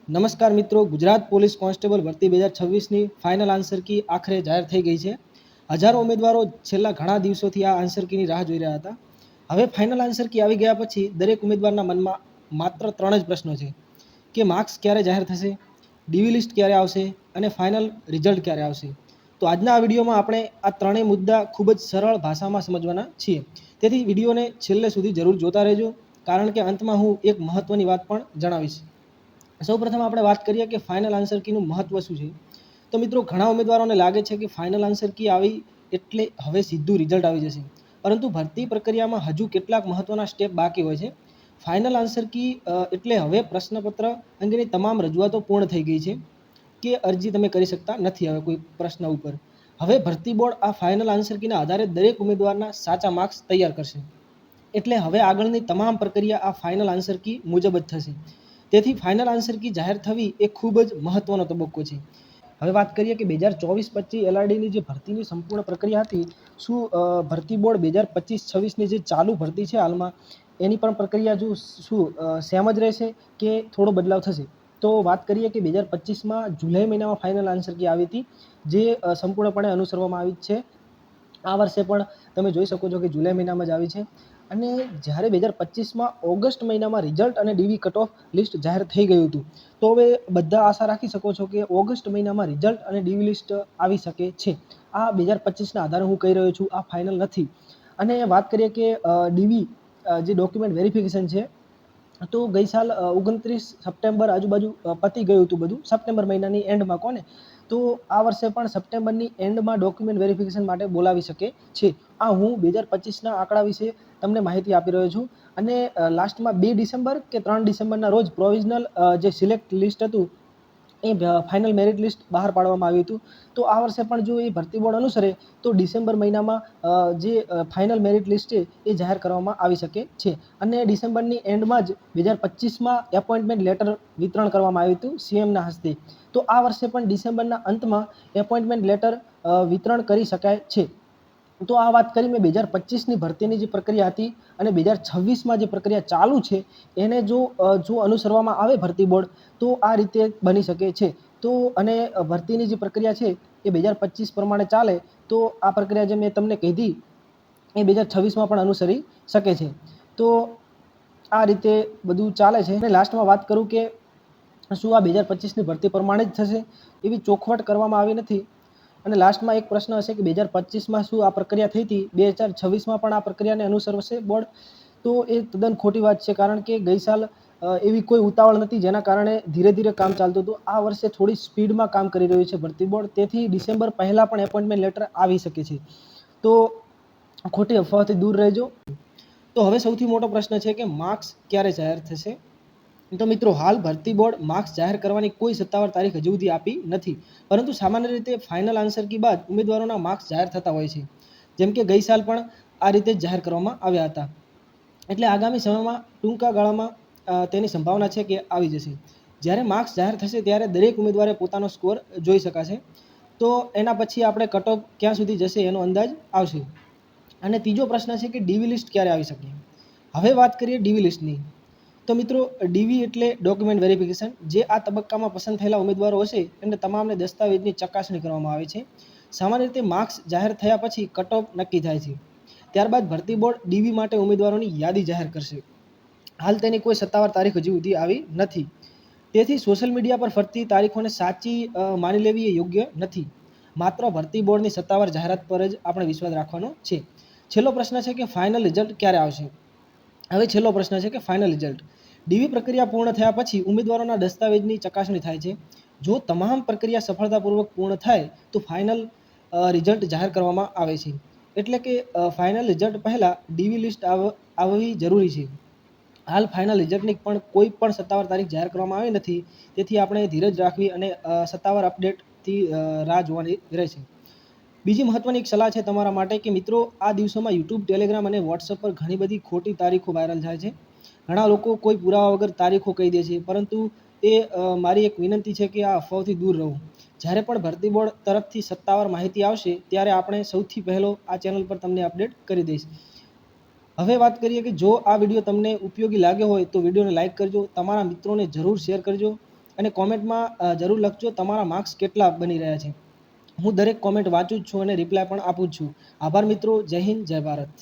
નમસ્કાર મિત્રો, Gujarat police constable ભરતી 2026ની ફાઇનલ આન્સર કી આખરે જાહેર થઈ ગઈ છે। હજારો ઉમેદવારો છેલ્લા ઘણા દિવસોથી આ આન્સર કીની રાહ જોઈ રહ્યા હતા। હવે ફાઇનલ આન્સર કી આવી ગયા પછી દરેક ઉમેદવારના મનમાં માત્ર 3 જ પ્રશ્નો છે કે માર્ક્સ ક્યારે જાહેર થશે, ડીવી લિસ્ટ ક્યારે આવશે અને ફાઇનલ રિઝલ્ટ ક્યારે આવશે। તો આજના આ વિડીયોમાં આપણે આ ત્રણેય મુદ્દા ખૂબ જ સરળ ભાષામાં સમજવાના છીએ, તેથી વિડીયોને છેલ્લે સુધી જરૂર જોતા રહેજો, કારણ કે અંતમાં હું એક મહત્વની વાત પણ જણાવીશ। સૌપ્રથમ આપણે વાત કરીએ કે ફાઇનલ આન્સર કીનું મહત્વ શું છે। તો મિત્રો, ઘણા ઉમેદવારોને લાગે છે કે ફાઇનલ આન્સર કી આવી એટલે હવે સીધું રિઝલ્ટ આવી જશે, પરંતુ ભરતી પ્રક્રિયામાં હજુ કેટલાક મહત્વના સ્ટેપ બાકી હોય છે। ફાઇનલ આન્સર કી એટલે હવે પ્રશ્નપત્ર અંગેની તમામ રજૂઆતો પૂર્ણ થઈ ગઈ છે કે અરજી તમે કરી શકતા નથી હવે કોઈ પ્રશ્ન ઉપર। હવે ભરતી બોર્ડ આ ફાઇનલ આન્સર કીના આધારે દરેક ઉમેદવારના સાચા માર્ક્સ તૈયાર કરશે, એટલે હવે આગળની તમામ પ્રક્રિયા આ ફાઇનલ આન્સર કી મુજબ જ થશે। તેથી ફાઇનલ આન્સર કી જાહેર થવી એ ખૂબ જ મહત્વનો તબક્કો છે। હવે વાત કરીએ કે 2024-25 એલઆરડીની જે ભરતીની સંપૂર્ણ પ્રક્રિયા હતી, શું ભરતી બોર્ડ 2025-26ની જે ચાલુ ભરતી છે હાલમાં, એની પણ પ્રક્રિયા શું સેમ જ રહેશે કે થોડો બદલાવ થશે? તો વાત કરીએ કે 2025માં જુલાઈ મહિનામાં ફાઇનલ આન્સર કી આવી હતી, જે સંપૂર્ણપણે અનુસરવામાં આવી છે। આ વર્ષે પણ તમે જોઈ શકો છો કે જુલાઈ મહિનામાં જ આવી છે। અને જ્યારે 2025માં ઓગસ્ટ મહિનામાં રિઝલ્ટ અને ડીવી કટ ઓફ લિસ્ટ જાહેર થઈ ગયું હતું, તો હવે બધા આશા રાખી શકો છો કે ઓગસ્ટ મહિનામાં રિઝલ્ટ અને ડીવી લિસ્ટ આવી શકે છે। આ 2025ના આધારે હું કહી રહ્યો છું, આ ફાઇનલ નથી। અને વાત કરીએ કે ડીવી જે ડોક્યુમેન્ટ વેરિફિકેશન છે, તો ગઈ સાલ 29 સપ્ટેમ્બર આજુબાજુ પતી ગયું હતું બધું, સપ્ટેમ્બર મહિનાની એન્ડમાં કોને, તો આ વર્ષે પણ સપ્ટેમ્બરની એન્ડમાં ડોક્યુમેન્ટ વેરિફિકેશન માટે બોલાવી શકે છે। આ હું 2025ના આંકડા વિશે તમને માહિતી આપી રહ્યો છું। અને લાસ્ટમાં 2 ડિસેમ્બર કે 3 ડિસેમ્બરના રોજ પ્રોવિઝનલ જે સિલેક્ટ લિસ્ટ હતું એ ફાઇનલ મેરિટ લિસ્ટ બહાર પાડવામાં આવ્યું હતું। તો આ વર્ષે પણ જો એ ભરતી બોર્ડ અનુસરે તો ડિસેમ્બર મહિનામાં જે ફાઇનલ મેરિટ લિસ્ટ છે એ જાહેર કરવામાં આવી શકે છે। અને ડિસેમ્બરની એન્ડમાં જ 2025માં એપોઇન્ટમેન્ટ લેટર વિતરણ કરવામાં આવ્યું હતું સીએમના હસ્તે। તો આ વર્ષે પણ ડિસેમ્બરના અંતમાં એપોઇન્ટમેન્ટ લેટર વિતરણ કરી શકાય છે। તો આ વાત કરી મેં 2025ની ભરતીની જે પ્રક્રિયા હતી, અને 2026માં જે પ્રક્રિયા ચાલુ છે એને જો અનુસરવામાં આવે ભરતી બોર્ડ, તો આ રીતે બની શકે છે। તો અને ભરતીની જે પ્રક્રિયા છે એ 2025 પ્રમાણે ચાલે તો આ પ્રક્રિયા જે મેં તમને કીધી એ 2026માં પણ અનુસરી શકે છે। તો આ રીતે બધું ચાલે છે। અને લાસ્ટમાં વાત કરું કે શું આ 2025ની ભરતી પ્રમાણે જ થશે, એવી ચોખવટ કરવામાં આવી નથી। અને લાસ્ટમાં એક પ્રશ્ન હશે કે 2025માં શું આ પ્રક્રિયા થઈ હતી, 2026માં પણ આ પ્રક્રિયાને અનુસરશે બોર્ડ? તો એ તદ્દન ખોટી વાત છે, કારણ કે ગઈ સાલ એવી કોઈ ઉતાવળ નથી, જેના કારણે ધીરે ધીરે કામ ચાલતું હતું। આ વર્ષે થોડી સ્પીડમાં કામ કરી રહ્યું છે ભરતી બોર્ડ, તેથી ડિસેમ્બર પહેલાં પણ એપોઇન્ટમેન્ટ લેટર આવી શકે છે। તો ખોટી અફવાઓથી દૂર રહેજો। તો હવે સૌથી મોટો પ્રશ્ન છે કે માર્ક્સ ક્યારે જાહેર થશે? તો મિત્રો, હાલ ભરતી બોર્ડ માર્ક્સ જાહેર કરવાની કોઈ સત્તાવાર તારીખ હજુ સુધી આપી નથી, પરંતુ સામાન્ય રીતે ફાઇનલ આન્સર કી બાદ ઉમેદવારોના માર્ક્સ જાહેર થતા હોય છે, જેમ કે ગઈ સાલ પણ આ રીતે જ જાહેર કરવામાં આવ્યા હતા। એટલે આગામી સમયમાં ટૂંકા ગાળામાં તેની સંભાવના છે કે આવી જશે। જ્યારે માર્ક્સ જાહેર થશે ત્યારે દરેક ઉમેદવારે પોતાનો સ્કોર જોઈ શકાશે, તો એના પછી આપણે કટ ઓફ ક્યાં સુધી જશે એનો અંદાજ આવશે। અને ત્રીજો પ્રશ્ન છે કે ડીવી લિસ્ટ ક્યારે આવી શકે? હવે વાત કરીએ ડીવી લિસ્ટની। તો મિત્રો, ડીવી એટલે ડોક્યુમેન્ટ વેરિફિકેશન, જે આ તબક્કામાં પસંદ થયેલા ઉમેદવારો હશે એમને તમામને દસ્તાવેજની ચકાસણી કરવામાં આવે છે। સામાન્ય રીતે માર્ક્સ જાહેર થયા પછી કટ ઓફ નક્કી થાય છે, ત્યારબાદ ભરતી બોર્ડ ડીવી માટે ઉમેદવારોની યાદી જાહેર કરશે। હાલ તેની કોઈ સત્તાવાર તારીખ હજુ સુધી આવી નથી, તેથી સોશિયલ મીડિયા પર ફરતી તારીખોને સાચી માની લેવી એ યોગ્ય નથી। માત્ર ભરતી બોર્ડની સત્તાવાર જાહેરાત પર જ આપણે વિશ્વાસ રાખવાનો છે। છેલ્લો પ્રશ્ન છે કે ફાઇનલ રિઝલ્ટ ક્યારે આવશે? હવે છેલ્લો પ્રશ્ન છે કે ફાઇનલ રિઝલ્ટ। ડીવી પ્રક્રિયા પૂર્ણ થયા પછી ઉમેદવારોના દસ્તાવેજની ચકાસણી થાય છે। જો તમામ પ્રક્રિયા સફળતાપૂર્વક પૂર્ણ થાય તો ફાઇનલ રિઝલ્ટ જાહેર કરવામાં આવે છે। એટલે કે ફાઇનલ રિઝલ્ટ પહેલાં ડીવી લિસ્ટ આવવી જરૂરી છે। હાલ ફાઇનલ રિઝલ્ટની પણ કોઈ પણ સત્તાવાર તારીખ જાહેર કરવામાં આવી નથી, તેથી આપણે ધીરજ રાખવી અને સત્તાવાર અપડેટથી રાહ જોવાની રહેશે। બીજી મહત્વની એક સલાહ છે તમારા માટે કે મિત્રો, આ દિવસોમાં યુટ્યુબ, ટેલિગ્રામ અને વોટ્સઅપ પર ઘણી બધી ખોટી તારીખો વાયરલ થાય છે। ઘણા લોકો કોઈ પુરાવા વગર તારીખો કહી દે છે, પરંતુ એ મારી એક વિનંતી છે કે આ અફવાઓથી દૂર રહો। જ્યારે પણ ભરતી બોર્ડ તરફથી સત્તાવાર માહિતી આવશે ત્યારે આપણે સૌથી પહેલો આ ચેનલ પર તમને અપડેટ કરી દઈશ। હવે વાત કરીએ કે જો આ વિડીયો તમને ઉપયોગી લાગ્યો હોય તો વિડીયોને લાઇક કરજો, તમારા મિત્રોને જરૂર શેર કરજો અને કોમેન્ટમાં જરૂર લખજો તમારા માર્ક્સ કેટલા બની રહ્યા છે. હું દરેક કોમેન્ટ વાંચું જ છું અને રિપ્લાય પણ આપું જ છું. આભાર મિત્રો. જય હિન્દ, જય ભારત.